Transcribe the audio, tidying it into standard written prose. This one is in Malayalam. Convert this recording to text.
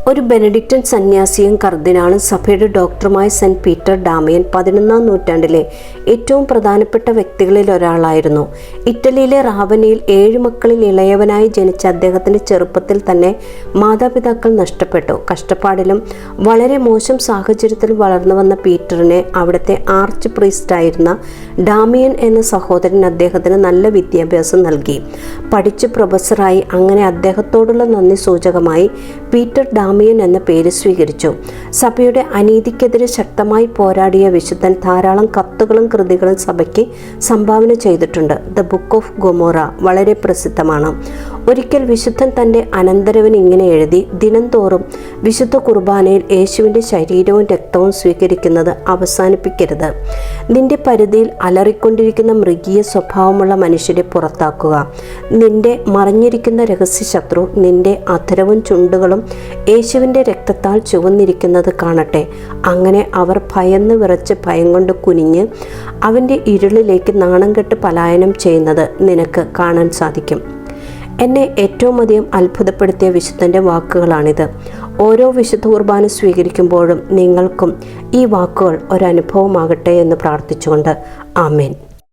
ഒരു ബെനഡിക്റ്റൻ സന്യാസിയും കർദിനാളും സഭയുടെ ഡോക്ടറുമായ സെന്റ് പീറ്റർ ഡാമിയൻ 11-ാം നൂറ്റാണ്ടിലെ ഏറ്റവും പ്രധാനപ്പെട്ട വ്യക്തികളിൽ ഒരാളായിരുന്നു. ഇറ്റലിയിലെ റാവനയിൽ 7 മക്കളിൽ ഇളയവനായി ജനിച്ച അദ്ദേഹത്തിന്റെ ചെറുപ്പത്തിൽ തന്നെ മാതാപിതാക്കൾ നഷ്ടപ്പെട്ടു. കഷ്ടപ്പാടിലും വളരെ മോശം സാഹചര്യത്തിലും വളർന്നു വന്ന പീറ്ററിനെ അവിടുത്തെ ആർച്ച് പ്രീസ്റ്റായിരുന്ന ഡാമിയൻ എന്ന സഹോദരൻ അദ്ദേഹത്തിന് നല്ല വിദ്യാഭ്യാസം നൽകി. പഠിച്ച് പ്രൊഫസറായി. അങ്ങനെ അദ്ദേഹത്തോടുള്ള നന്ദി സൂചകമായി പീറ്റർ ഡാമിയൻ എന്ന പേര് സ്വീകരിച്ചു. സഭയുടെ അനീതിക്കെതിരെ ശക്തമായി പോരാടിയ വിശുദ്ധൻ ധാരാളം കത്തുകളും കൃതികളും സഭയ്ക്ക് സംഭാവന ചെയ്തിട്ടുണ്ട്. ദ ബുക്ക് ഓഫ് ഗൊമോറ വളരെ പ്രസിദ്ധമാണ്. ഒരിക്കൽ വിശുദ്ധൻ തൻ്റെ അനന്തരവൻ ഇങ്ങനെ എഴുതി: ദിനംതോറും വിശുദ്ധ കുർബാനയിൽ യേശുവിൻ്റെ ശരീരവും രക്തവും സ്വീകരിക്കുന്നത് അവസാനിപ്പിക്കരുത്. നിന്റെ പരിധിയിൽ അലറിക്കൊണ്ടിരിക്കുന്ന മൃഗീയ സ്വഭാവമുള്ള മനുഷ്യരെ പുറത്താക്കുക. നിന്റെ മറഞ്ഞിരിക്കുന്ന രഹസ്യ ശത്രു നിന്റെ അധരവും ചുണ്ടുകളും യേശുവിൻ്റെ രക്തത്താൽ ചുവന്നിരിക്കുന്നത് കാണട്ടെ. അങ്ങനെ അവർ ഭയന്ന് വിറച്ച് ഭയം കൊണ്ട് കുനിഞ്ഞ് അവൻ്റെ ഇരുളിലേക്ക് നാണം കെട്ട് പലായനം ചെയ്യുന്നത് നിനക്ക് കാണാൻ സാധിക്കും. എന്നെ ഏറ്റവും അധികം അത്ഭുതപ്പെടുത്തിയ വിശുദ്ധൻ്റെ വാക്കുകളാണിത്. ഓരോ വിശുദ്ധ കുർബാന സ്വീകരിക്കുമ്പോഴും നിങ്ങൾക്കും ഈ വാക്കുകൾ ഒരനുഭവമാകട്ടെ എന്ന് പ്രാർത്ഥിച്ചുകൊണ്ട് ആമേൻ.